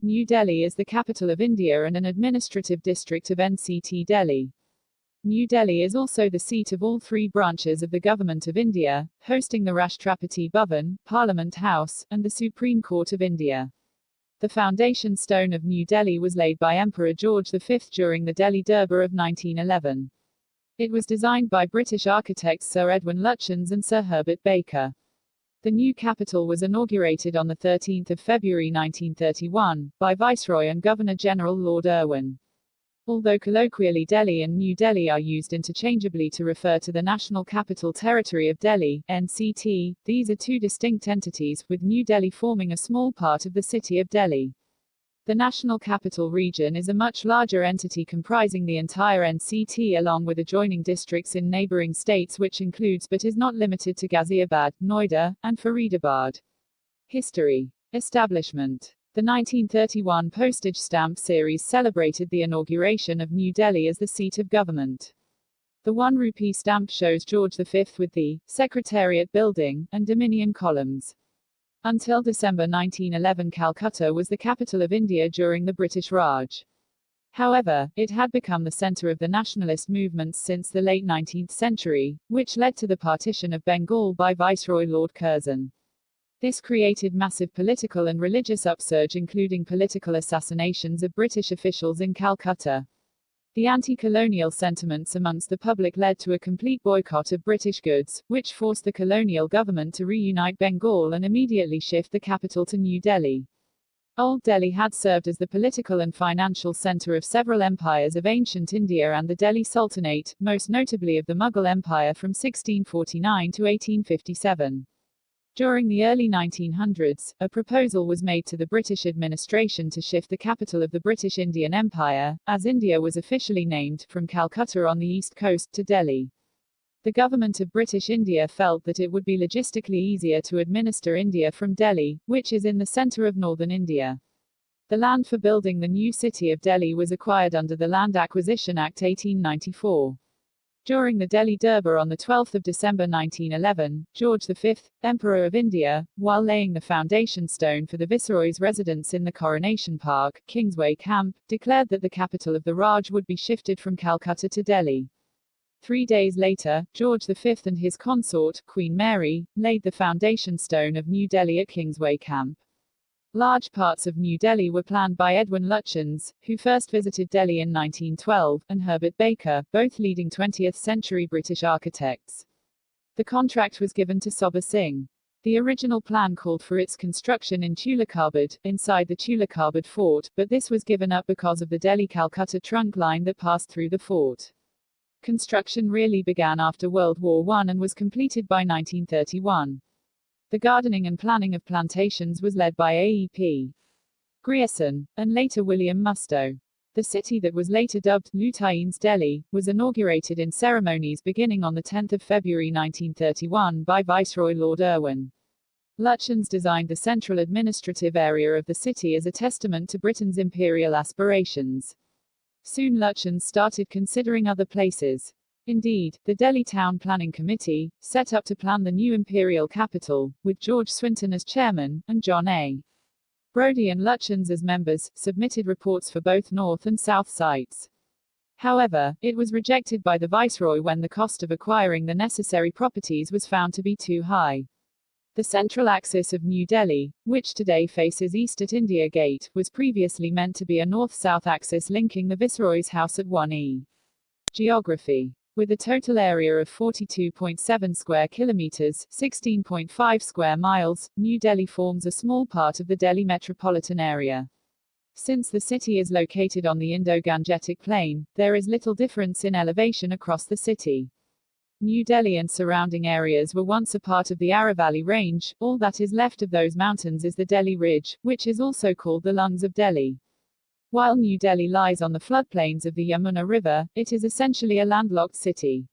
New Delhi is the capital of India and an administrative district of NCT Delhi. New Delhi is also the seat of all three branches of the Government of India, hosting the Rashtrapati Bhavan, Parliament House, and the Supreme Court of India. The foundation stone of New Delhi was laid by Emperor George V during the Delhi Durbar of 1911. It was designed by British architects Sir Edwin Lutyens and Sir Herbert Baker. The new capital was inaugurated on 13 February 1931, by Viceroy and Governor-General Lord Irwin. Although colloquially Delhi and New Delhi are used interchangeably to refer to the National Capital Territory of Delhi, NCT, these are two distinct entities, with New Delhi forming a small part of the city of Delhi. The National Capital Region is a much larger entity comprising the entire NCT along with adjoining districts in neighbouring states, which includes but is not limited to Ghaziabad, Noida, and Faridabad. History. Establishment. The 1931 postage stamp series celebrated the inauguration of New Delhi as the seat of government. The 1 rupee stamp shows George V with the Secretariat Building and Dominion columns. Until December 1911, Calcutta was the capital of India during the British Raj. However, it had become the center of the nationalist movements since the late 19th century, which led to the partition of Bengal by Viceroy Lord Curzon. This created massive political and religious upsurge, including political assassinations of British officials in Calcutta. The anti-colonial sentiments amongst the public led to a complete boycott of British goods, which forced the colonial government to reunite Bengal and immediately shift the capital to New Delhi. Old Delhi had served as the political and financial center of several empires of ancient India and the Delhi Sultanate, most notably of the Mughal Empire from 1649 to 1857. During the early 1900s, a proposal was made to the British administration to shift the capital of the British Indian Empire, as India was officially named, from Calcutta on the east coast to Delhi. The government of British India felt that it would be logistically easier to administer India from Delhi, which is in the center of northern India. The land for building the new city of Delhi was acquired under the Land Acquisition Act 1894. During the Delhi Durbar on 12 December 1911, George V, Emperor of India, while laying the foundation stone for the Viceroy's residence in the Coronation Park, Kingsway Camp, declared that the capital of the Raj would be shifted from Calcutta to Delhi. 3 days later, George V and his consort, Queen Mary, laid the foundation stone of New Delhi at Kingsway Camp. Large parts of New Delhi were planned by Edwin Lutyens, who first visited Delhi in 1912, and Herbert Baker, both leading 20th-century British architects. The contract was given to Sobha Singh. The original plan called for its construction in Tulakabad, inside the Tulakabad fort, but this was given up because of the Delhi-Calcutta trunk line that passed through the fort. Construction really began after World War I and was completed by 1931. The gardening and planning of plantations was led by A.E.P. Grierson, and later William Mustow. The city that was later dubbed Lutyens Delhi, was inaugurated in ceremonies beginning on 10 February 1931 by Viceroy Lord Irwin. Lutyens designed the central administrative area of the city as a testament to Britain's imperial aspirations. Soon Lutyens started considering other places. Indeed, the Delhi Town Planning Committee, set up to plan the new imperial capital, with George Swinton as chairman, and John A. Brodie and Lutyens as members, submitted reports for both north and south sites. However, it was rejected by the Viceroy when the cost of acquiring the necessary properties was found to be too high. The central axis of New Delhi, which today faces east at India Gate, was previously meant to be a north-south axis linking the Viceroy's house at 1E. Geography. With a total area of 42.7 square kilometers, 16.5 square miles, New Delhi forms a small part of the Delhi metropolitan area. Since the city is located on the Indo-Gangetic Plain, there is little difference in elevation across the city. New Delhi and surrounding areas were once a part of the Aravalli Range. All that is left of those mountains is the Delhi Ridge, which is also called the Lungs of Delhi. While New Delhi lies on the floodplains of the Yamuna River, it is essentially a landlocked city.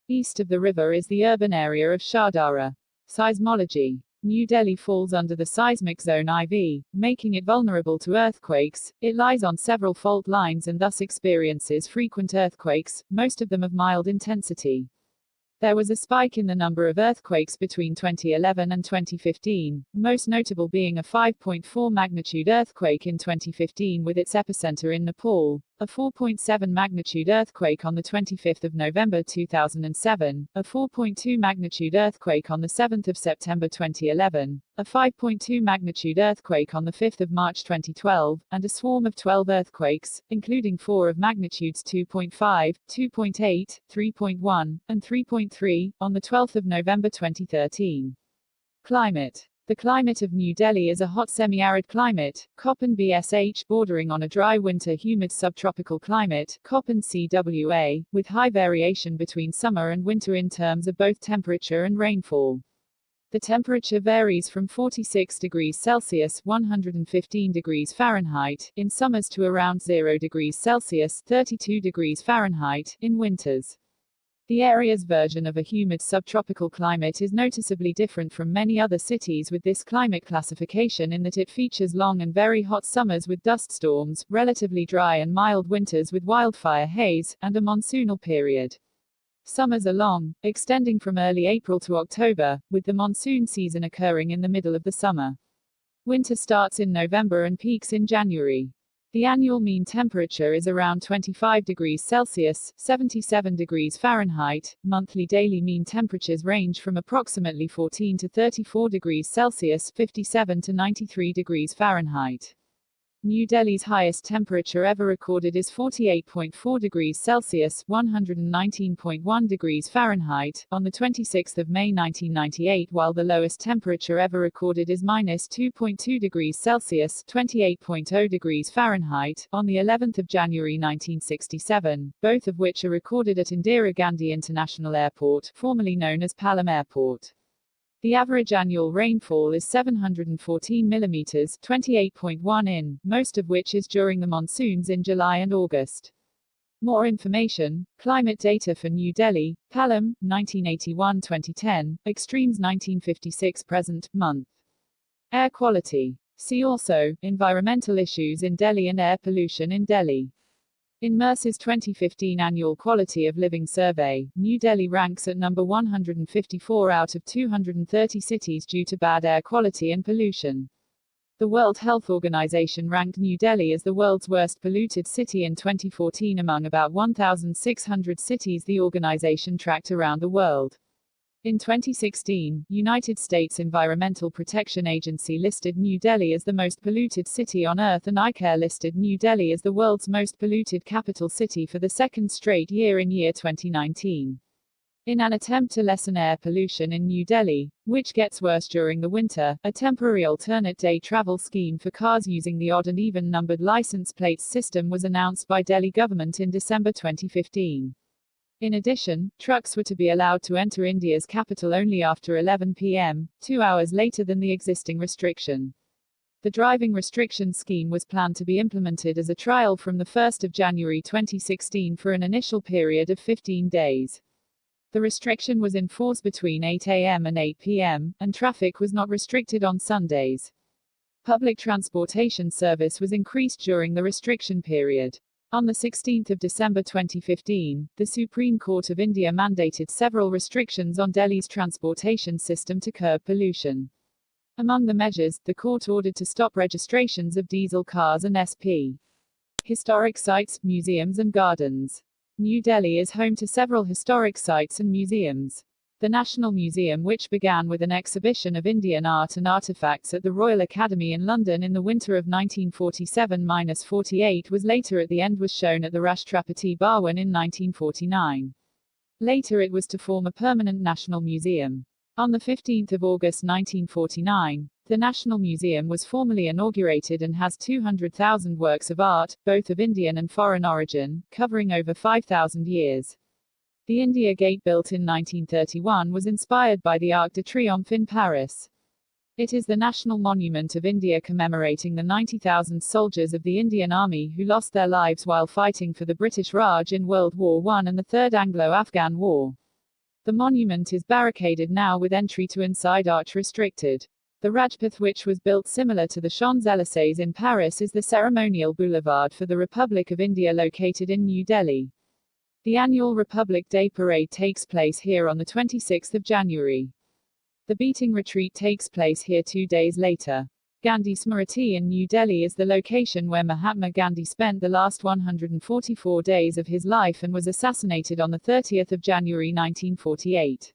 East of the river is the urban area of Shardara. Seismology. New Delhi falls under the seismic zone IV, making it vulnerable to earthquakes. It lies on several fault lines and thus experiences frequent earthquakes, most of them of mild intensity. There was a spike in the number of earthquakes between 2011 and 2015, most notable being a 5.4 magnitude earthquake in 2015 with its epicenter in Nepal, a 4.7 magnitude earthquake on the 25th of November 2007, a 4.2 magnitude earthquake on the 7th of September 2011, a 5.2 magnitude earthquake on the 5th of March 2012, and a swarm of 12 earthquakes, including 4 of magnitudes 2.5, 2.8, 3.1, and 3.3, on the 12th of November 2013. Climate. The climate of New Delhi is a hot semi-arid climate, Köppen BSH, bordering on a dry winter humid subtropical climate, Köppen CWA, with high variation between summer and winter in terms of both temperature and rainfall. The temperature varies from 46 degrees Celsius (115 degrees Fahrenheit) in summers to around 0 degrees Celsius (32 degrees Fahrenheit) in winters. The area's version of a humid subtropical climate is noticeably different from many other cities with this climate classification in that it features long and very hot summers with dust storms, relatively dry and mild winters with wildfire haze, and a monsoonal period. Summers are long, extending from early April to October, with the monsoon season occurring in the middle of the summer. Winter starts in November and peaks in January. The annual mean temperature is around 25 degrees Celsius, 77 degrees Fahrenheit. Monthly daily mean temperatures range from approximately 14 to 34 degrees Celsius, 57 to 93 degrees Fahrenheit. New Delhi's highest temperature ever recorded is 48.4 degrees Celsius, 119.1 degrees Fahrenheit, on the 26th of May 1998, while the lowest temperature ever recorded is -2.2 degrees Celsius, 28.0 degrees Fahrenheit, on the 11th of January 1967, both of which are recorded at Indira Gandhi International Airport, formerly known as Palam Airport. The average annual rainfall is 714 mm, 28.1 in, most of which is during the monsoons in July and August. More information, climate data for New Delhi, Palam, 1981-2010, extremes 1956 present, month. Air quality. See also, environmental issues in Delhi and air pollution in Delhi. In MERS's 2015 Annual Quality of Living Survey, New Delhi ranks at number 154 out of 230 cities due to bad air quality and pollution. The World Health Organization ranked New Delhi as the world's worst polluted city in 2014 among about 1,600 cities the organization tracked around the world. In 2016, United States Environmental Protection Agency listed New Delhi as the most polluted city on Earth, and ICARE listed New Delhi as the world's most polluted capital city for the second straight year in year 2019. In an attempt to lessen air pollution in New Delhi, which gets worse during the winter, a temporary alternate day travel scheme for cars using the odd and even numbered license plates system was announced by Delhi government in December 2015. In addition, trucks were to be allowed to enter India's capital only after 11 p.m., 2 hours later than the existing restriction. The driving restriction scheme was planned to be implemented as a trial from the 1st of January 2016 for an initial period of 15 days. The restriction was in force between 8 a.m. and 8 p.m., and traffic was not restricted on Sundays. Public transportation service was increased during the restriction period. On 16 December 2015, the Supreme Court of India mandated several restrictions on Delhi's transportation system to curb pollution. Among the measures, the court ordered to stop registrations of diesel cars and SP. Historic sites, museums and gardens. New Delhi is home to several historic sites and museums. The National Museum, which began with an exhibition of Indian art and artifacts at the Royal Academy in London in the winter of 1947-48, was later at the end was shown at the Rashtrapati Bhawan in 1949. Later it was to form a permanent national museum. On 15 August 1949, the National Museum was formally inaugurated and has 200,000 works of art, both of Indian and foreign origin, covering over 5,000 years. The India Gate, built in 1931, was inspired by the Arc de Triomphe in Paris. It is the national monument of India commemorating the 90,000 soldiers of the Indian Army who lost their lives while fighting for the British Raj in World War I and the Third Anglo-Afghan War. The monument is barricaded now with entry to inside arch restricted. The Rajpath, which was built similar to the Champs-Élysées in Paris, is the ceremonial boulevard for the Republic of India located in New Delhi. The annual Republic Day Parade takes place here on the 26th of January. The beating retreat takes place here 2 days later. Gandhi Smriti in New Delhi is the location where Mahatma Gandhi spent the last 144 days of his life and was assassinated on the 30th of January 1948.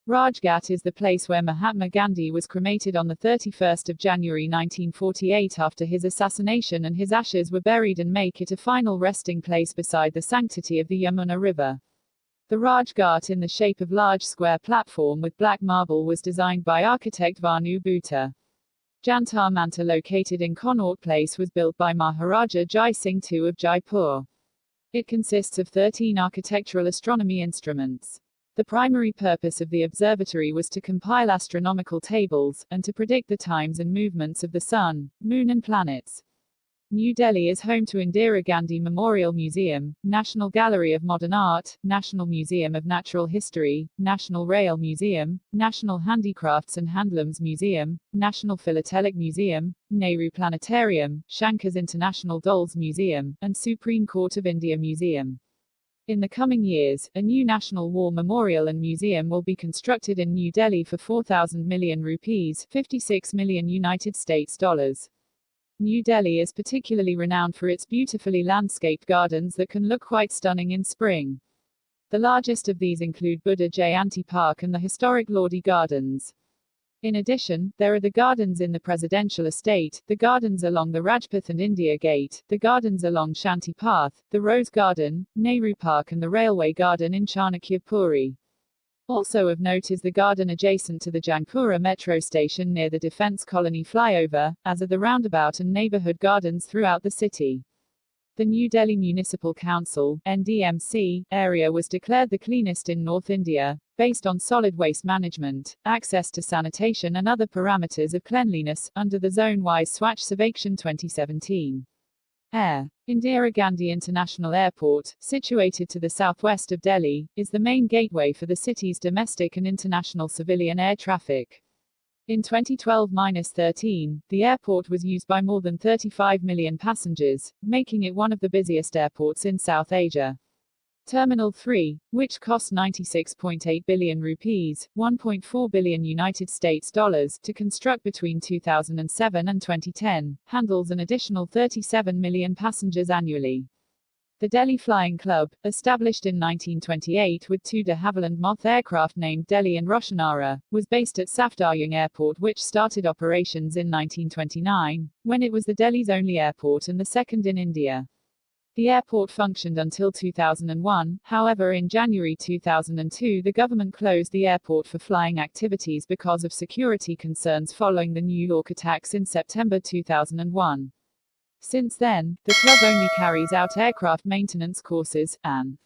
Rajghat is the place where Mahatma Gandhi was cremated on the 31st of January 1948 after his assassination, and his ashes were buried and make it a final resting place beside the sanctity of the Yamuna River. The Rajghat, in the shape of large square platform with black marble, was designed by architect Vanu Bhutta. Jantar Mantar, located in Connaught Place, was built by Maharaja Jai Singh II of Jaipur. It consists of 13 architectural astronomy instruments. The primary purpose of the observatory was to compile astronomical tables, and to predict the times and movements of the sun, moon and planets. New Delhi is home to Indira Gandhi Memorial Museum, National Gallery of Modern Art, National Museum of Natural History, National Rail Museum, National Handicrafts and Handlooms Museum, National Philatelic Museum, Nehru Planetarium, Shankar's International Dolls Museum, and Supreme Court of India Museum. In the coming years, a new National War Memorial and Museum will be constructed in New Delhi for 4,000 million rupees, 56 million United States dollars. New Delhi is particularly renowned for its beautifully landscaped gardens that can look quite stunning in spring. The largest of these include Buddha Jayanti Park and the historic Lodi Gardens. In addition, there are the gardens in the Presidential Estate, the gardens along the Rajpath and India Gate, the gardens along Shanti Path, the Rose Garden, Nehru Park and the Railway Garden in Chanakya Puri. Also of note is the garden adjacent to the Jangpura metro station near the Defence Colony flyover, as are the roundabout and neighbourhood gardens throughout the city. The New Delhi Municipal Council (NDMC) area was declared the cleanest in North India, based on solid waste management, access to sanitation and other parameters of cleanliness, under the zone-wise Swachh Sarvekshan 2017. Air. Indira Gandhi International Airport, situated to the southwest of Delhi, is the main gateway for the city's domestic and international civilian air traffic. In 2012-13, the airport was used by more than 35 million passengers, making it one of the busiest airports in South Asia. Terminal 3, which cost 96.8 billion rupees, 1.4 billion United States dollars, to construct between 2007 and 2010, handles an additional 37 million passengers annually. The Delhi Flying Club, established in 1928 with 2 de Havilland Moth aircraft named Delhi and Roshanara, was based at Safdarjung Airport, which started operations in 1929, when it was the Delhi's only airport and the second in India. The airport functioned until 2001, however in January 2002 the government closed the airport for flying activities because of security concerns following the New York attacks in September 2001. Since then, the club only carries out aircraft maintenance courses, and